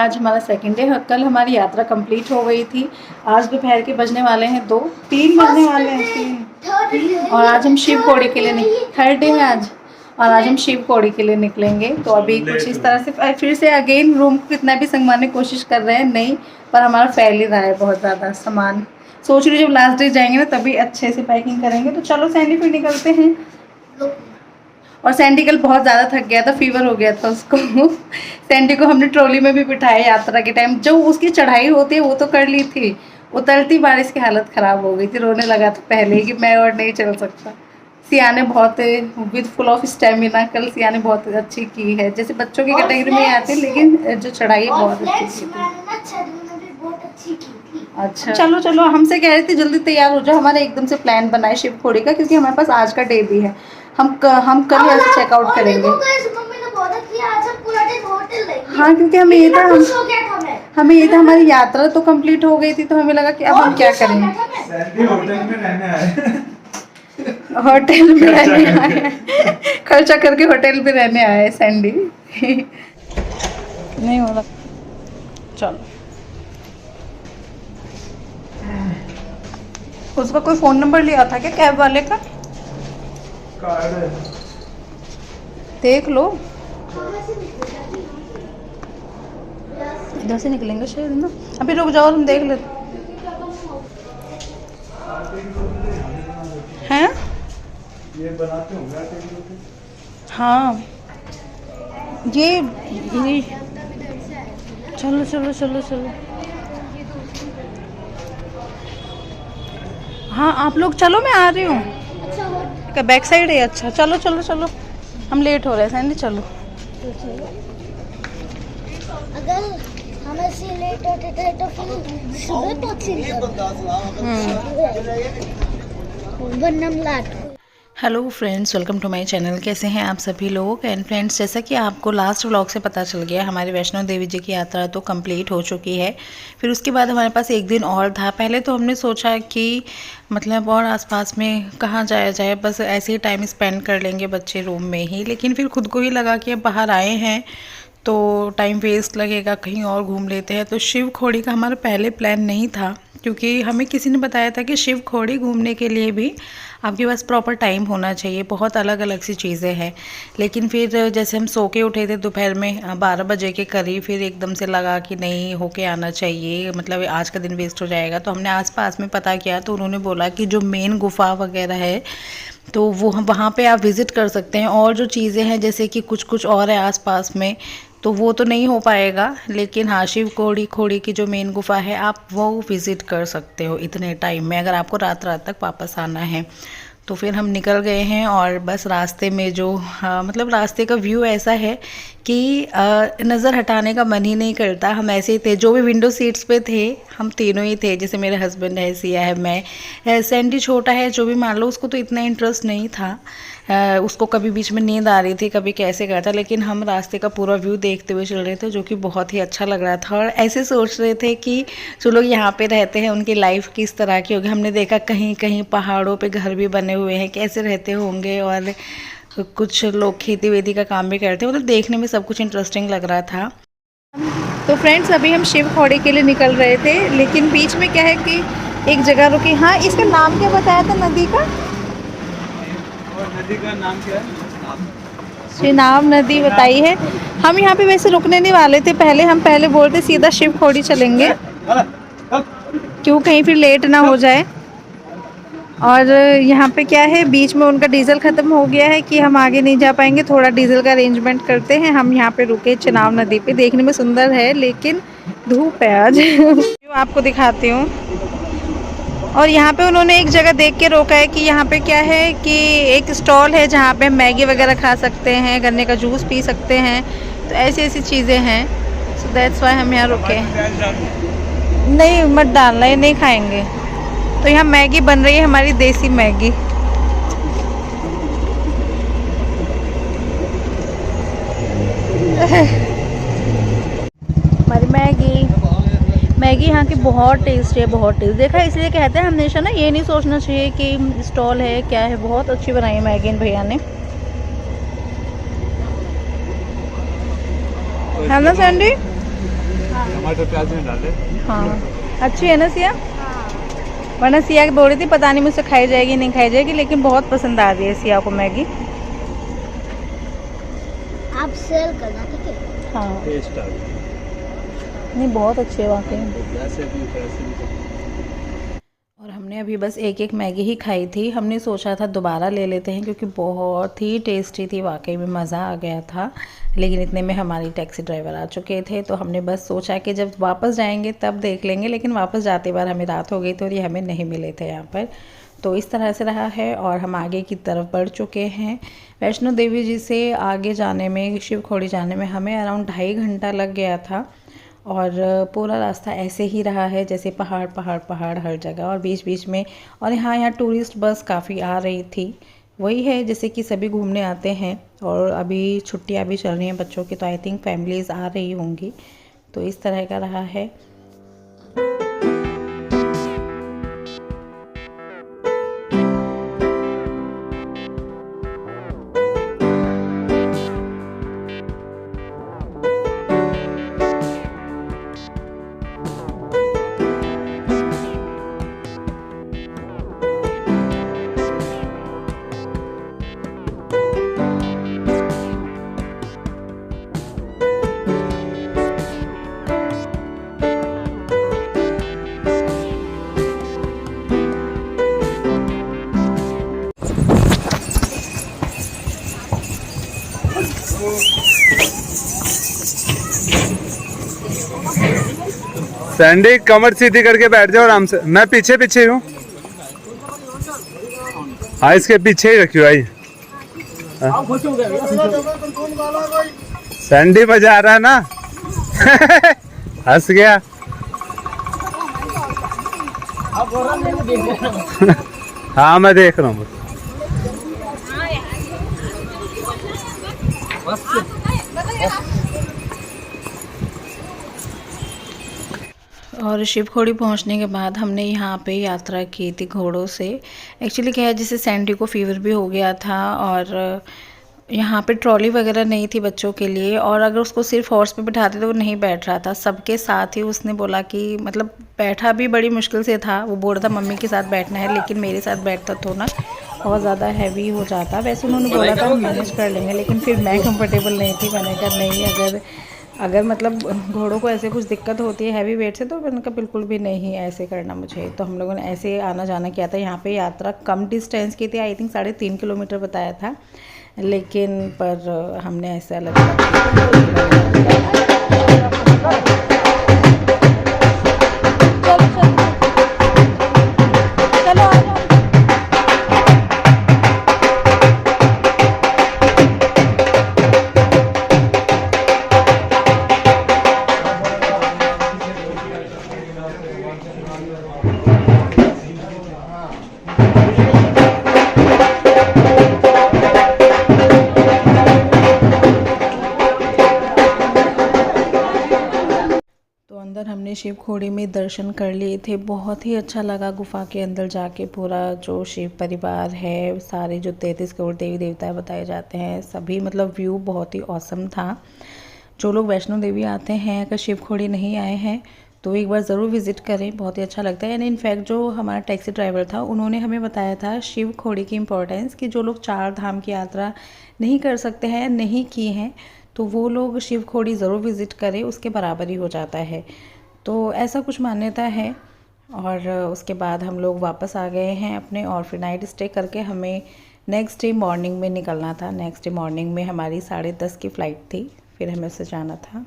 आज हमारा second day. कल हमारी यात्रा कंप्लीट हो गई थी। आज दोपहर के बजने वाले हैं 2, 3 बजने वाले हैं 3। और आज हम शिव खोड़ी के लिए थर्ड डे है आज, और आज हम शिव खोड़ी के लिए निकलेंगे। तो अभी कुछ इस तरह से फिर से अगेन रूम को कितना भी संगवाने की कोशिश कर रहे हैं, नहीं, पर हमारा फैल ही रहा है बहुत ज़्यादा सामान। सोच रही जब लास्ट डे जाएंगे ना तभी अच्छे से पैकिंग करेंगे। तो चलो सैंडी फिर निकलते हैं। और सैंडी कल बहुत ज़्यादा थक गया था, फीवर हो गया था उसको। सैंडी को हमने ट्रॉली में भी बिठाया यात्रा के टाइम। जो उसकी चढ़ाई होती है वो तो कर ली थी, उतरती बार इसकी हालत ख़राब हो गई थी, रोने लगा था पहले ही कि मैं और नहीं चल सकता। सिया ने बहुत विद फुल ऑफ स्टेमिना कल सिया ने बहुत अच्छी की है। जैसे बच्चों की कैटेगरी में आते हैं, लेकिन जो चढ़ाई है बहुत अच्छी की थी। अच्छा चलो चलो, हमसे कह रही थी जल्दी तैयार हो जाओ, हमारा एकदम से प्लान बनाए शिव खोड़ी का, क्योंकि हमारे पास आज का डे भी है। हम कल यहाँ से चेकआउट करेंगे। हाँ, क्योंकि हमें ये था हमारी यात्रा तो कंप्लीट हो गई थी, तो हमें लगा कि अब हम क्या करेंगे। होटल में रहने आए, खर्चा करके होटल में रहने आए सैंडी। नहीं हो रहा, चलो। उसका कोई फ़ोन नंबर लिया था क्या कैब वाले का? कार्ड देख लो, इधर से निकलेंगे शायद ना। अभी रुक जाओ, हम देख लेते हैं। ये बनाते होंगे। हाँ, ये चलो चलो चलो चलो। हाँ आप लोग चलो, मैं आ रही हूँ। अच्छा, बैक साइड है। अच्छा चलो चलो चलो, हम लेट हो रहे हैं सैंडी, चलो। अगर हम ऐसे लेट होते थे तो फिर सुबह पहुँचेंगे। Hello friends, welcome to my channel. कैसे हैं आप सभी लोग? एंड फ्रेंड्स, जैसा कि आपको लास्ट व्लॉग से पता चल गया, हमारी वैष्णो देवी जी की यात्रा तो कंप्लीट हो चुकी है। फिर उसके बाद हमारे पास एक दिन और था। पहले तो हमने सोचा कि मतलब और आसपास में कहाँ जाया जाए, बस ऐसे ही टाइम स्पेंड कर लेंगे बच्चे रूम में ही। लेकिन फिर खुद को ही लगा कि अब बाहर आए हैं तो टाइम वेस्ट लगेगा, कहीं और घूम लेते हैं। तो शिव खोड़ी का हमारा पहले प्लान नहीं था, क्योंकि हमें किसी ने बताया था कि शिव खोड़ी घूमने के लिए भी आपके पास प्रॉपर टाइम होना चाहिए, बहुत अलग अलग सी चीज़ें हैं। लेकिन फिर जैसे हम सो के उठे थे दोपहर में 12 बजे के करीब, फिर एकदम से लगा कि नहीं, होके आना चाहिए, मतलब आज का दिन वेस्ट हो जाएगा। तो हमने आसपास में पता किया, तो उन्होंने बोला कि जो मेन गुफा वगैरह है तो वो वहाँ पे आप विज़िट कर सकते हैं। और जो चीज़ें हैं जैसे कि कुछ कुछ और है आसपास में, तो वो तो नहीं हो पाएगा। लेकिन हाँ, शिव खोड़ी की जो मेन गुफा है आप वो विज़िट कर सकते हो इतने टाइम में, अगर आपको रात तक वापस आना है। तो फिर हम निकल गए हैं। और बस रास्ते में जो मतलब रास्ते का व्यू ऐसा है कि नज़र हटाने का मन ही नहीं करता। हम ऐसे ही थे, जो भी विंडो सीट्स पे थे हम तीनों ही थे, जैसे मेरे हस्बैंड है, सिया है, मैं। सैंडी छोटा है, जो भी मान लो, उसको तो इतना इंटरेस्ट नहीं था। उसको कभी बीच में नींद आ रही थी, कभी कैसे करता। लेकिन हम रास्ते का पूरा व्यू देखते हुए चल रहे थे, जो कि बहुत ही अच्छा लग रहा था। और ऐसे सोच रहे थे कि जो लोग यहाँ पे रहते हैं उनकी लाइफ किस तरह की होगी। हमने देखा कहीं कहीं पहाड़ों पे घर भी बने हुए हैं, कैसे रहते होंगे। और कुछ लोग खेती वेती का काम भी करते हैं, मतलब देखने में सब कुछ इंटरेस्टिंग लग रहा था। तो फ्रेंड्स, अभी हम शिव खोड़ी के लिए निकल रहे थे, लेकिन बीच में क्या है कि एक जगह रुके। हाँ, इसका नाम क्या बताया था नदी का? नदी का नाम क्या है? श्रीनाम नदी बताई है। हम यहाँ पे वैसे रुकने नहीं वाले थे, हम पहले बोलते सीधा शिव खोड़ी चलेंगे, क्यों कहीं फिर लेट ना हो जाए। और यहाँ पे क्या है, बीच में उनका डीजल ख़त्म हो गया है कि हम आगे नहीं जा पाएंगे, थोड़ा डीजल का अरेंजमेंट करते हैं। हम यहाँ पे रुके चिनाब नदी पे, देखने में सुंदर है लेकिन धूप है आज। आपको दिखाती हूँ। और यहाँ पे उन्होंने एक जगह देख के रोका है कि यहाँ पे क्या है कि एक स्टॉल है जहाँ पे मैगी वगैरह खा सकते हैं, गन्ने का जूस पी सकते हैं। तो ऐसी ऐसी चीज़ें हैं, सो दैट्स वाई हम यहाँ रुके। नहीं मत डालना, ये नहीं खाएंगे। तो यहाँ मैगी बन रही है, हमारी देसी मैगी। हमारी मैगी यहाँ की बहुत टेस्टी है, बहुत टेस्ट। देखा, इसलिए कहते हैं हमेशा ना, ये नहीं सोचना चाहिए कि स्टॉल है क्या है। बहुत अच्छी बनाई है मैगी इन भैया ने, है ना सैंडी? टमाटर प्याज में डाले। हाँ अच्छी है ना सिया? वरना सिया बोल रही थी पता नहीं मुझसे खाई जाएगी नहीं खाई जाएगी, लेकिन बहुत पसंद आ रही है सिया को मैगी। आप सेल करना ठीक है। हाँ टेस्ट आ गया। नहीं बहुत अच्छे वाकई। वैसे भी और हमने अभी बस एक एक मैगी ही खाई थी। हमने सोचा था दोबारा ले लेते हैं क्योंकि बहुत ही टेस्टी थी, वाकई में मज़ा आ गया था। लेकिन इतने में हमारी टैक्सी ड्राइवर आ चुके थे, तो हमने बस सोचा कि जब वापस जाएंगे तब देख लेंगे। लेकिन वापस जाते बार हमें रात हो गई थी और ये हमें नहीं मिले थे यहाँ पर। तो इस तरह से रहा है और हम आगे की तरफ बढ़ चुके हैं। वैष्णो देवी जी से आगे जाने में, शिव खोड़ी जाने में हमें अराउंड 2.5 घंटा लग गया था। और पूरा रास्ता ऐसे ही रहा है जैसे पहाड़ पहाड़ पहाड़ हर जगह, और बीच बीच में। और यहाँ टूरिस्ट बस काफ़ी आ रही थी। वही है जैसे कि सभी घूमने आते हैं, और अभी छुट्टियाँ भी चल रही हैं बच्चों की, तो आई थिंक फैमिलीज़ आ रही होंगी। तो इस तरह का रहा है। सैंडी कमर सीधी करके बैठ जाओ आराम से। मैं पीछे पीछे हूँ। हाँ इसके पीछे ही रखियो आई। सैंडी मजा आ रहा है ना? हंस गया। हाँ मैं देख रहा हूँ। और शिव खोड़ी पहुंचने के बाद हमने यहाँ पे यात्रा की थी घोड़ों से। एक्चुअली क्या है, जैसे सैंडी को फीवर भी हो गया था और यहाँ पे ट्रॉली वगैरह नहीं थी बच्चों के लिए, और अगर उसको सिर्फ हॉर्स पे बिठाते तो वो नहीं बैठ रहा था। सबके साथ ही उसने बोला कि मतलब बैठा भी बड़ी मुश्किल से था। वो बोल रहा था मम्मी के साथ बैठना है, लेकिन मेरे साथ बैठता तो ना बहुत ज़्यादा हैवी हो जाता। वैसे उन्होंने बोला था मैनेज कर लेंगे, लेकिन फिर मैं कंफर्टेबल नहीं थी। मैंने कहा नहीं, अगर मतलब घोड़ों को ऐसे कुछ दिक्कत होती है हैवी वेट से, तो मैंने कहा बिल्कुल भी नहीं ऐसे करना मुझे। तो हम लोगों ने ऐसे आना जाना किया था। यहाँ पे यात्रा कम डिस्टेंस की थी, आई थिंक 3.5 किलोमीटर बताया था, लेकिन पर हमने ऐसा हमने शिव खोड़ी में दर्शन कर लिए थे। बहुत ही अच्छा लगा गुफा के अंदर जाके। पूरा जो शिव परिवार है, सारे जो 33 करोड़ देवी देवता बताए जाते हैं, सभी मतलब व्यू बहुत ही औसम था। जो लोग वैष्णो देवी आते हैं, अगर शिव खोड़ी नहीं आए हैं तो एक बार ज़रूर विज़िट करें, बहुत ही अच्छा लगता है। यानी इनफैक्ट जो हमारा टैक्सी ड्राइवर था उन्होंने हमें बताया था शिव खोड़ी की इम्पोर्टेंस, कि जो लोग 4 धाम की यात्रा नहीं कर सकते हैं, नहीं की हैं, तो वो लोग शिव खोड़ी ज़रूर विज़िट करें, उसके बराबर ही हो जाता है। तो ऐसा कुछ मान्यता है। और उसके बाद हम लोग वापस आ गए हैं अपने, और फिर नाइट स्टे करके हमें नेक्स्ट डे मॉर्निंग में निकलना था। नेक्स्ट डे मॉर्निंग में हमारी 10:30 की फ़्लाइट थी, फिर हमें उससे जाना था।